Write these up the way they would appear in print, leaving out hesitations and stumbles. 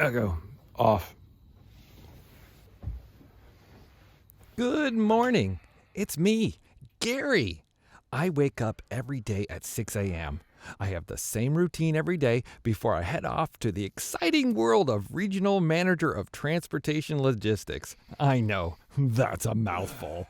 Echo off. Good morning. It's me, Gary. I wake up every day at 6 a.m. I have the same routine every day before I head off to the exciting world of Regional Manager of Transportation Logistics. I know, that's a mouthful.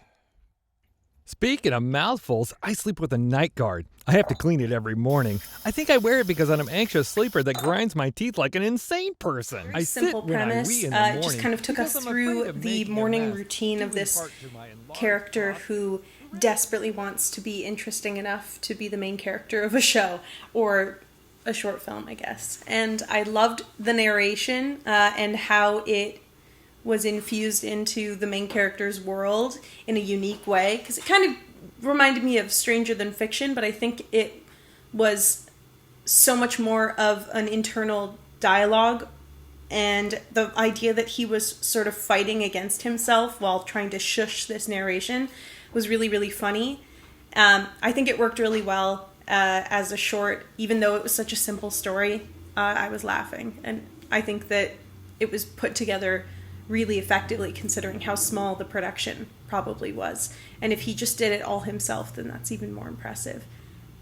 Speaking of mouthfuls, I sleep with a night guard. I have to clean it every morning. I think I wear it because I'm an anxious sleeper that grinds my teeth like an insane person. I Simple sit when I premise. wee in the morning. It just kind of took us because I'm through afraid of the making a morning mess, routine of due in this part to my enlarged character thoughts. who desperately wants to be interesting enough to be the main character of a show or a short film, I guess. And I loved the narration and how it was infused into the main character's world in a unique way, because it kind of reminded me of Stranger Than Fiction, but I think it was so much more of an internal dialogue, and the idea that he was sort of fighting against himself while trying to shush this narration was really, really funny. I think it worked really well as a short, even though it was such a simple story. I was laughing, and I think that it was put together really effectively considering how small the production probably was. And if he just did it all himself, then that's even more impressive.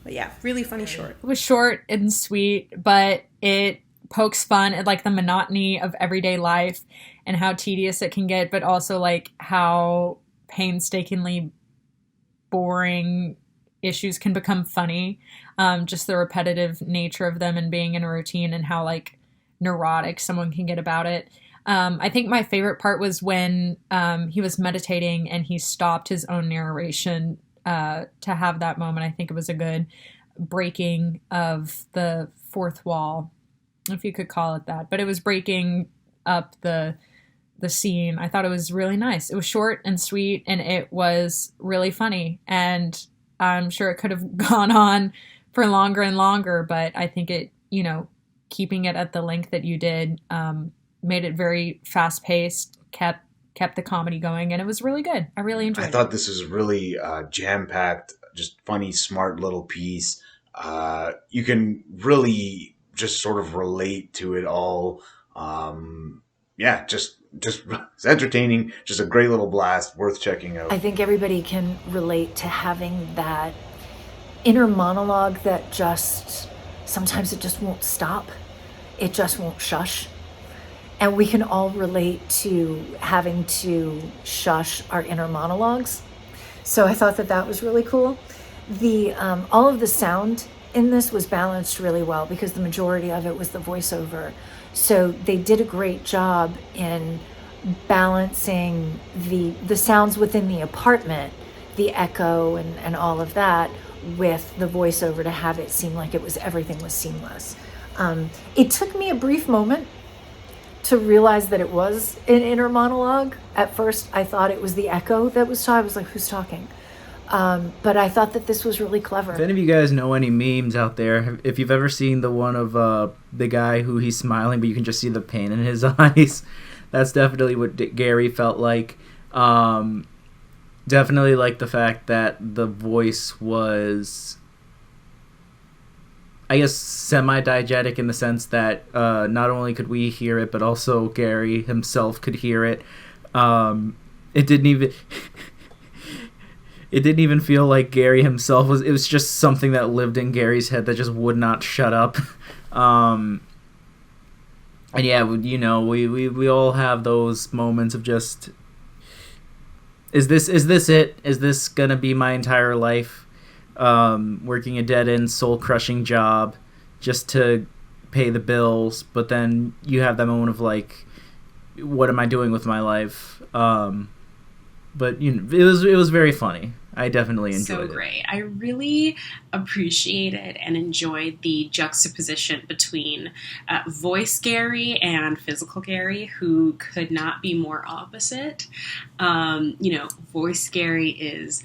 But yeah, really funny short. It was short and sweet, but it pokes fun at like the monotony of everyday life and how tedious it can get, but also like how painstakingly boring issues can become funny. Just the repetitive nature of them and being in a routine and how like neurotic someone can get about it. I think my favorite part was when he was meditating and he stopped his own narration to have that moment. I think it was a good breaking of the fourth wall, if you could call it that. But it was breaking up the scene. I thought it was really nice. It was short and sweet, and it was really funny. And I'm sure it could have gone on for longer and longer, but I think it, keeping it at the length that you did, made it very fast-paced, kept the comedy going, and it was really good. I really enjoyed I it. thought this was really jam-packed, just funny, smart little piece. You can really just sort of relate to it all. Just it's entertaining. Just a great little blast, worth checking out. I think everybody can relate to having that inner monologue that just, sometimes it just won't stop. It just won't shush. And we can all relate to having to shush our inner monologues. So I thought that was really cool. All of the sound in this was balanced really well because the majority of it was the voiceover. So they did a great job in balancing the sounds within the apartment, the echo and all of that, with the voiceover to have it seem like everything was seamless. It took me a brief moment to realize that it was an inner monologue. At first, I thought it was the echo that was talking. I was like, who's talking? But I thought that this was really clever. If any of you guys know any memes out there, if you've ever seen the one of the guy who he's smiling, but you can just see the pain in his eyes, that's definitely what Gary felt like. Definitely like the fact that the voice was, I guess, semi-diegetic in the sense that not only could we hear it, but also Gary himself could hear it. It didn't even... It didn't even feel like Gary himself was... It was just something that lived in Gary's head that just would not shut up. And yeah, we all have those moments of just... Is this it? Is this gonna be my entire life? Working a dead-end, soul-crushing job just to pay the bills, but then you have that moment of like, what am I doing with my life? But it was very funny. I definitely enjoyed it. So great. I really appreciated and enjoyed the juxtaposition between voice Gary and physical Gary, who could not be more opposite. Voice Gary is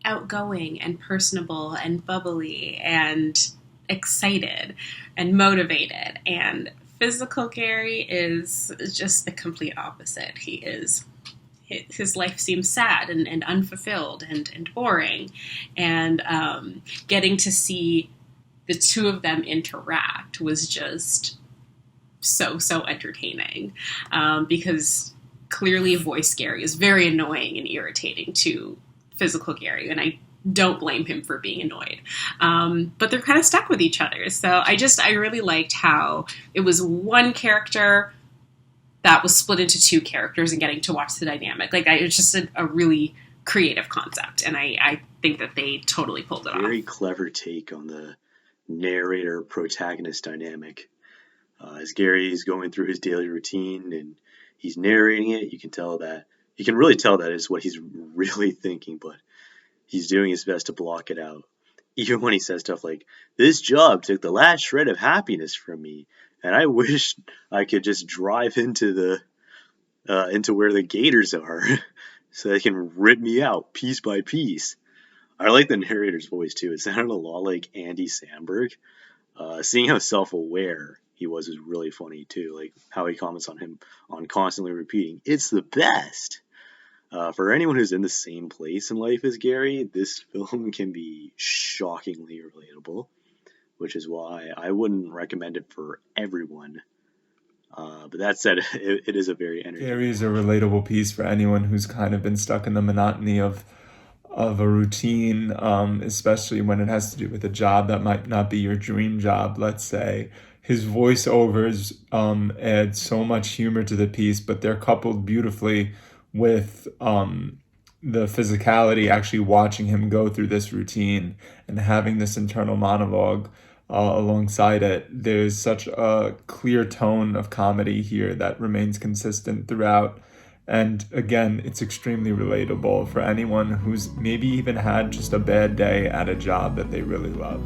outgoing and personable and bubbly and excited and motivated, and physical Gary is just the complete opposite. His life seems sad and unfulfilled and boring, and getting to see the two of them interact was just so entertaining, because clearly voice Gary is very annoying and irritating to physical Gary, and I don't blame him for being annoyed. But they're kind of stuck with each other. So I really liked how it was one character that was split into two characters and getting to watch the dynamic. Like, it's just a really creative concept, and I think that they totally pulled it off. Very clever take on the narrator-protagonist dynamic. As Gary is going through his daily routine and he's narrating it, you can really tell that is what he's really thinking, but he's doing his best to block it out. Even when he says stuff like, "This job took the last shred of happiness from me, and I wish I could just drive into where the gators are so they can rip me out piece by piece." I like the narrator's voice too. It sounded a lot like Andy Samberg. Seeing how self-aware he was really funny too. Like how he comments on constantly repeating, "It's the best." For anyone who's in the same place in life as Gary, this film can be shockingly relatable, which is why I wouldn't recommend it for everyone. But that said, it is a very entertaining. Gary is a relatable piece for anyone who's kind of been stuck in the monotony of a routine, especially when it has to do with a job that might not be your dream job, let's say. His voiceovers add so much humor to the piece, but they're coupled beautifully with the physicality, actually watching him go through this routine and having this internal monologue alongside it. There's such a clear tone of comedy here that remains consistent throughout. And again, it's extremely relatable for anyone who's maybe even had just a bad day at a job that they really love.